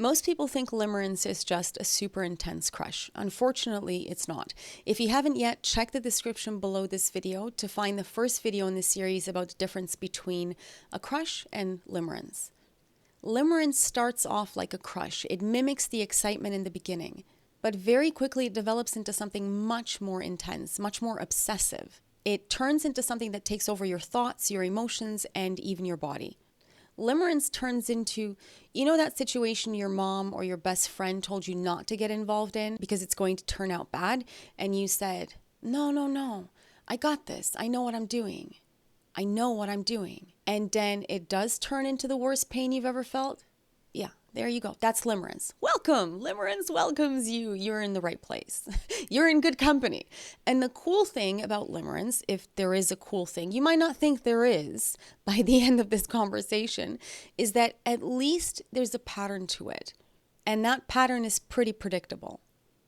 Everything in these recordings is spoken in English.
Most people think limerence is just a super intense crush. Unfortunately, it's not. If you haven't yet, check the description below this video to find the first video in this series about the difference between a crush and limerence. Limerence starts off like a crush. It mimics the excitement in the beginning, but very quickly it develops into something much more intense, much more obsessive. It turns into something that takes over your thoughts, your emotions, and even your body. Limerence turns into, that situation your mom or your best friend told you not to get involved in because it's going to turn out bad, and you said, no, I got this. I know what I'm doing. And then it does turn into the worst pain you've ever felt. Yeah, there you go. That's limerence. Welcome. Limerence welcomes you. You're in the right place. You're in good company. And the cool thing about limerence, if there is a cool thing, you might not think there is by the end of this conversation, is that at least there's a pattern to it. And that pattern is pretty predictable.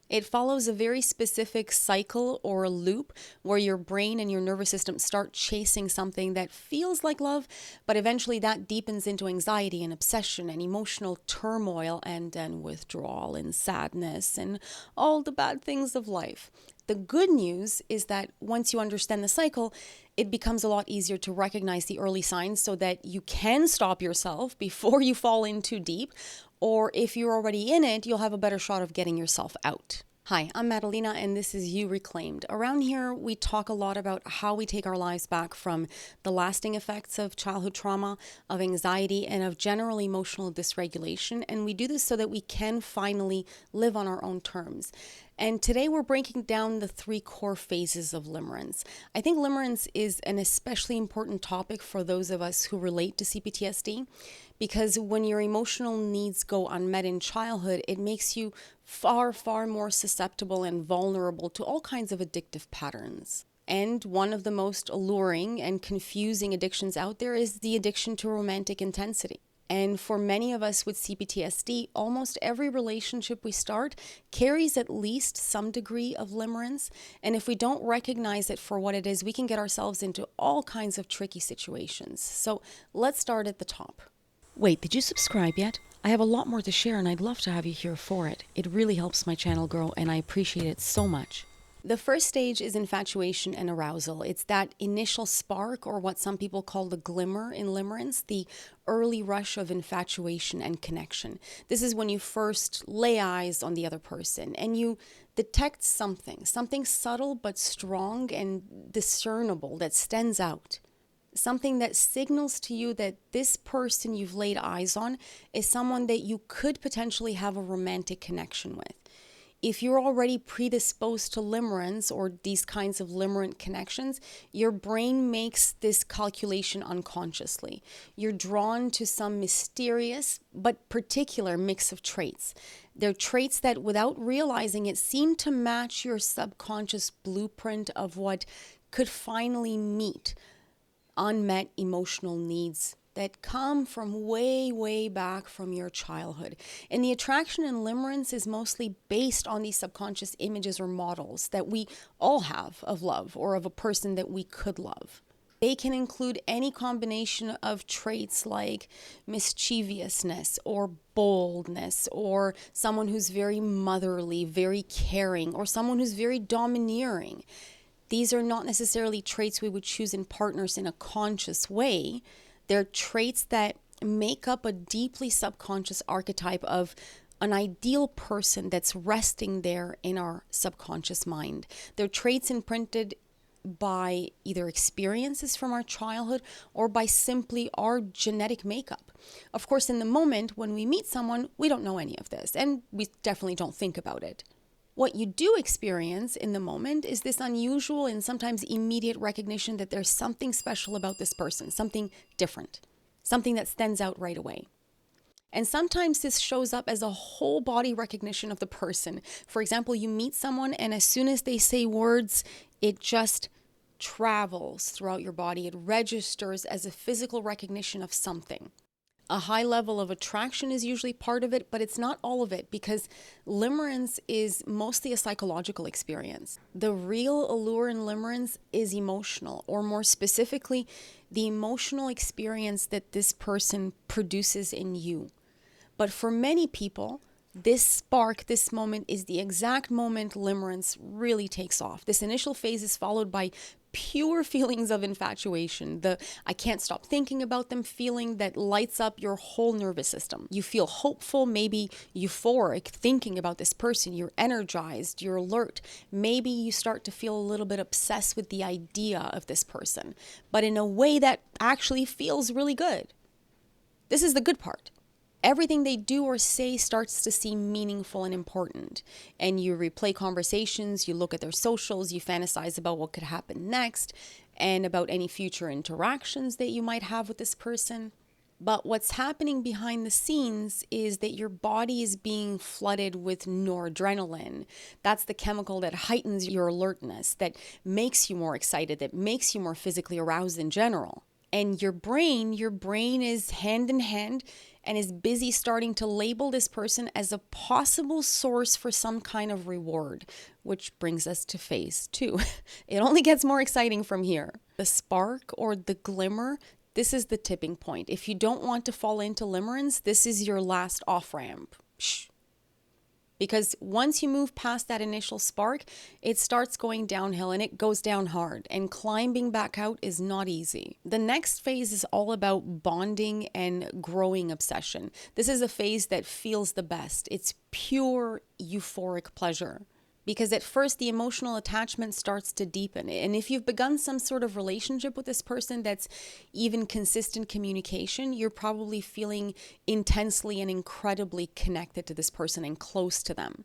It follows a very specific cycle or loop where your brain and your nervous system start chasing something that feels like love, but eventually that deepens into anxiety and obsession and emotional turmoil and then withdrawal and sadness and all the bad things of life. The good news is that once you understand the cycle, it becomes a lot easier to recognize the early signs so that you can stop yourself before you fall in too deep. Or if you're already in it, you'll have a better shot of getting yourself out. Hi, I'm Madalena, and this is You Reclaimed. Around here, we talk a lot about how we take our lives back from the lasting effects of childhood trauma, of anxiety, and of general emotional dysregulation. And we do this so that we can finally live on our own terms. And today we're breaking down the 3 core phases of limerence. I think limerence is an especially important topic for those of us who relate to CPTSD, because when your emotional needs go unmet in childhood, it makes you far, far more susceptible and vulnerable to all kinds of addictive patterns. And one of the most alluring and confusing addictions out there is the addiction to romantic intensity. And for many of us with CPTSD, almost every relationship we start carries at least some degree of limerence. And if we don't recognize it for what it is, we can get ourselves into all kinds of tricky situations. So let's start at the top. Wait, did you subscribe yet? I have a lot more to share and I'd love to have you here for it. It really helps my channel grow and I appreciate it so much. The first stage is infatuation and arousal. It's that initial spark, or what some people call the glimmer in limerence, the early rush of infatuation and connection. This is when you first lay eyes on the other person and you detect something subtle but strong and discernible that stands out. Something that signals to you that this person you've laid eyes on is someone that you could potentially have a romantic connection with. If you're already predisposed to limerence or these kinds of limerent connections, your brain makes this calculation unconsciously. You're drawn to some mysterious but particular mix of traits. They're traits that, without realizing it, seem to match your subconscious blueprint of what could finally meet unmet emotional needs that come from way, way back from your childhood. And the attraction in limerence is mostly based on these subconscious images or models that we all have of love or of a person that we could love. They can include any combination of traits like mischievousness or boldness, or someone who's very motherly, very caring, or someone who's very domineering. These are not necessarily traits we would choose in partners in a conscious way. They're traits that make up a deeply subconscious archetype of an ideal person that's resting there in our subconscious mind. They're traits imprinted by either experiences from our childhood or by simply our genetic makeup. Of course, in the moment when we meet someone, we don't know any of this, and we definitely don't think about it. What you do experience in the moment is this unusual and sometimes immediate recognition that there's something special about this person, something different, something that stands out right away. And sometimes this shows up as a whole body recognition of the person. For example, you meet someone and as soon as they say words, it just travels throughout your body. It registers as a physical recognition of something. A high level of attraction is usually part of it, but it's not all of it, because limerence is mostly a psychological experience. The real allure in limerence is emotional, or more specifically, the emotional experience that this person produces in you. But for many people, this spark, this moment is the exact moment limerence really takes off. This initial phase is followed by pure feelings of infatuation, the I can't stop thinking about them feeling that lights up your whole nervous system. You feel hopeful, maybe euphoric, thinking about this person. You're energized, you're alert. Maybe you start to feel a little bit obsessed with the idea of this person, but in a way that actually feels really good. This is the good part. Everything they do or say starts to seem meaningful and important. And you replay conversations, you look at their socials, you fantasize about what could happen next and about any future interactions that you might have with this person. But what's happening behind the scenes is that your body is being flooded with noradrenaline. That's the chemical that heightens your alertness, that makes you more excited, that makes you more physically aroused in general. And your brain is hand in hand and is busy starting to label this person as a possible source for some kind of reward, which brings us to phase 2. It only gets more exciting from here. The spark or the glimmer, this is the tipping point. If you don't want to fall into limerence, this is your last off-ramp. Because once you move past that initial spark, it starts going downhill and it goes down hard. And climbing back out is not easy. The next phase is all about bonding and growing obsession. This is a phase that feels the best. It's pure euphoric pleasure. Because at first the emotional attachment starts to deepen. And if you've begun some sort of relationship with this person that's even consistent communication, you're probably feeling intensely and incredibly connected to this person and close to them.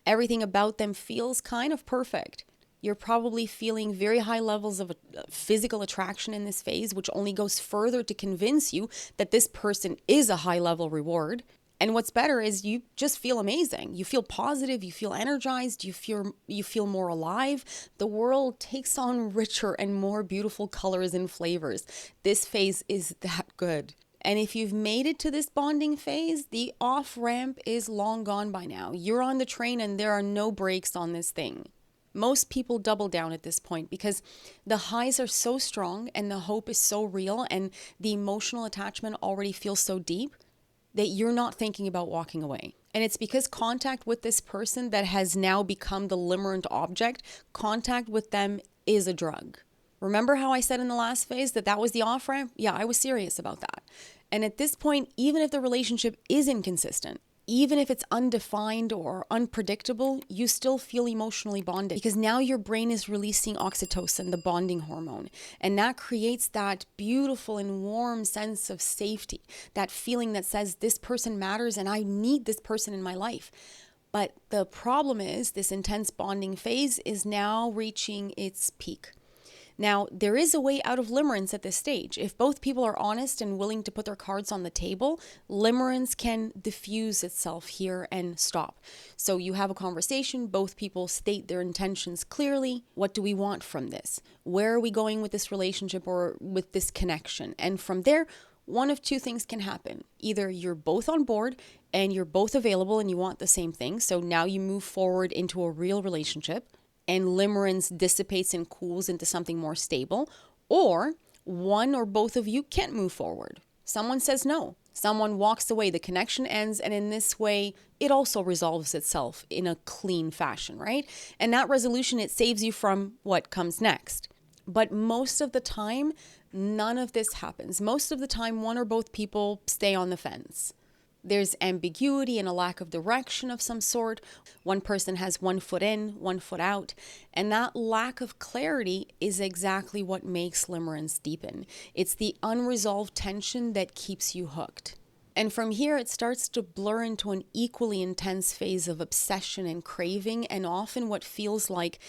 Everything about them feels kind of perfect. You're probably feeling very high levels of physical attraction in this phase, which only goes further to convince you that this person is a high-level reward. And what's better is you just feel amazing. You feel positive, you feel energized, you feel more alive. The world takes on richer and more beautiful colors and flavors. This phase is that good. And if you've made it to this bonding phase, the off-ramp is long gone by now. You're on the train and there are no brakes on this thing. Most people double down at this point because the highs are so strong and the hope is so real and the emotional attachment already feels so deep that you're not thinking about walking away. And it's because contact with this person that has now become the limerent object, contact with them is a drug. Remember how I said in the last phase that was the off-ramp? Yeah, I was serious about that. And at this point, even if the relationship is inconsistent, even if it's undefined or unpredictable, you still feel emotionally bonded because now your brain is releasing oxytocin, the bonding hormone. And that creates that beautiful and warm sense of safety, that feeling that says this person matters and I need this person in my life. But the problem is this intense bonding phase is now reaching its peak. Now, there is a way out of limerence at this stage. If both people are honest and willing to put their cards on the table, limerence can diffuse itself here and stop. So you have a conversation, both people state their intentions clearly. What do we want from this? Where are we going with this relationship or with this connection? And from there, one of two things can happen. Either you're both on board and you're both available and you want the same thing. So now you move forward into a real relationship and limerence dissipates and cools into something more stable, or one or both of you can't move forward. Someone says no. Someone walks away, the connection ends, and in this way, it also resolves itself in a clean fashion, right? And that resolution, it saves you from what comes next. But most of the time, none of this happens. Most of the time, one or both people stay on the fence. There's ambiguity and a lack of direction of some sort. One person has one foot in, one foot out. And that lack of clarity is exactly what makes limerence deepen. It's the unresolved tension that keeps you hooked. And from here, it starts to blur into an equally intense phase of obsession and craving, and often what feels like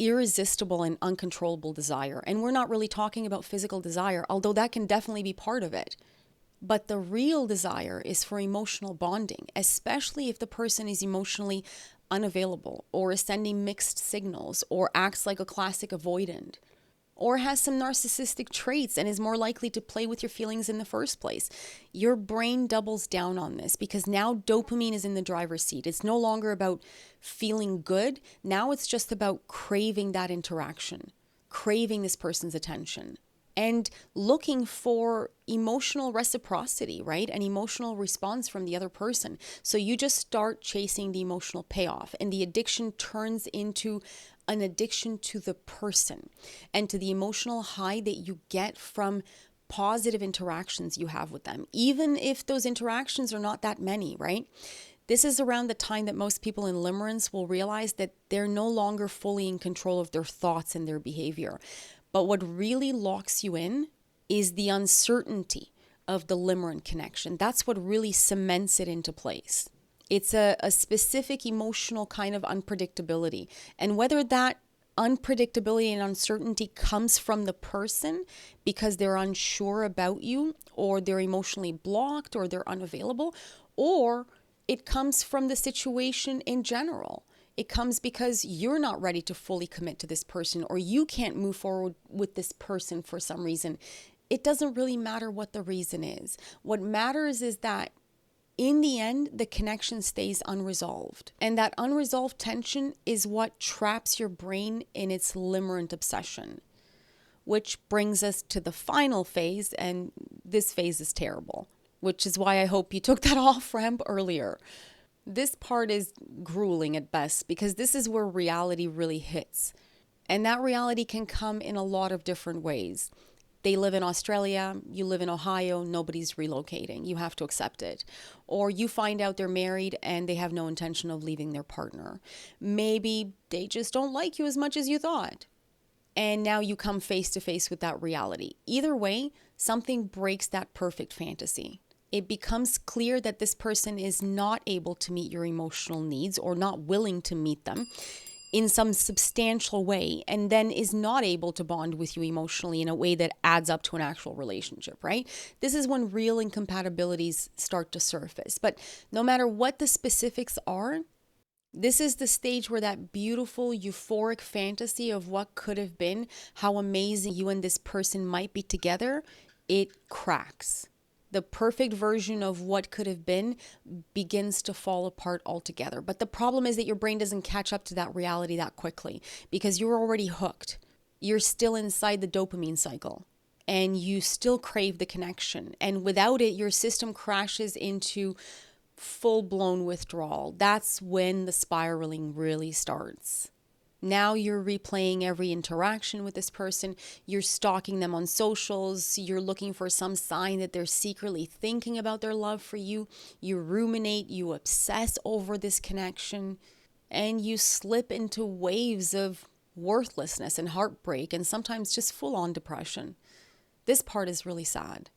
irresistible and uncontrollable desire. And we're not really talking about physical desire, although that can definitely be part of it. But the real desire is for emotional bonding, especially if the person is emotionally unavailable or is sending mixed signals or acts like a classic avoidant or has some narcissistic traits and is more likely to play with your feelings in the first place. Your brain doubles down on this because now dopamine is in the driver's seat. It's no longer about feeling good. Now it's just about craving that interaction, craving this person's attention. and looking for emotional reciprocity, right? An emotional response from the other person. So you just start chasing the emotional payoff, and the addiction turns into an addiction to the person and to the emotional high that you get from positive interactions you have with them, even if those interactions are not that many, right? This is around the time that most people in limerence will realize that they're no longer fully in control of their thoughts and their behavior. But what really locks you in is the uncertainty of the limerent connection. That's what really cements it into place. It's a specific emotional kind of unpredictability. And whether that unpredictability and uncertainty comes from the person because they're unsure about you, or they're emotionally blocked, or they're unavailable, or it comes from the situation in general. It comes because you're not ready to fully commit to this person, or you can't move forward with this person for some reason. It doesn't really matter what the reason is. What matters is that in the end, the connection stays unresolved. And that unresolved tension is what traps your brain in its limerent obsession. Which brings us to the final phase, and this phase is terrible, which is why I hope you took that off ramp earlier. This part is grueling at best, because this is where reality really hits. And that reality can come in a lot of different ways. They live in Australia, you live in Ohio, nobody's relocating. You have to accept it. Or you find out they're married and they have no intention of leaving their partner. Maybe they just don't like you as much as you thought. And now you come face to face with that reality. Either way, something breaks that perfect fantasy. It becomes clear that this person is not able to meet your emotional needs, or not willing to meet them in some substantial way, and then is not able to bond with you emotionally in a way that adds up to an actual relationship, right? This is when real incompatibilities start to surface. But no matter what the specifics are, this is the stage where that beautiful euphoric fantasy of what could have been, how amazing you and this person might be together, it cracks. The perfect version of what could have been begins to fall apart altogether. But the problem is that your brain doesn't catch up to that reality that quickly, because you're already hooked. You're still inside the dopamine cycle, and you still crave the connection. And without it, your system crashes into full-blown withdrawal. That's when the spiraling really starts. Now you're replaying every interaction with this person. You're stalking them on socials. You're looking for some sign that they're secretly thinking about their love for you. You ruminate, you obsess over this connection, and you slip into waves of worthlessness and heartbreak, and sometimes just full-on depression. This part is really sad.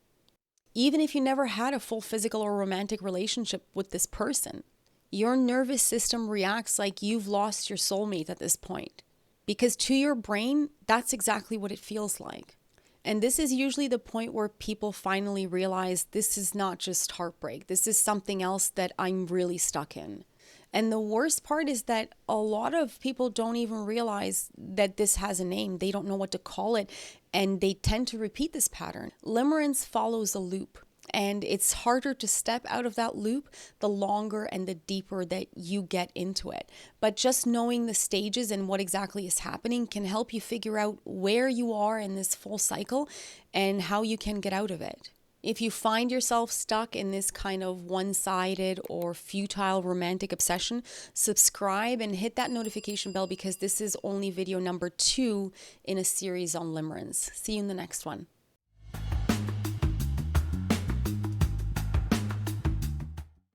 Even if you never had a full physical or romantic relationship with this person, your nervous system reacts like you've lost your soulmate at this point. Because to your brain, that's exactly what it feels like. And this is usually the point where people finally realize this is not just heartbreak. This is something else that I'm really stuck in. And the worst part is that a lot of people don't even realize that this has a name. They don't know what to call it. And they tend to repeat this pattern. Limerence follows a loop. And it's harder to step out of that loop the longer and the deeper that you get into it. But just knowing the stages and what exactly is happening can help you figure out where you are in this full cycle and how you can get out of it. If you find yourself stuck in this kind of one-sided or futile romantic obsession, subscribe and hit that notification bell, because this is only video number 2 in a series on limerence. See you in the next one.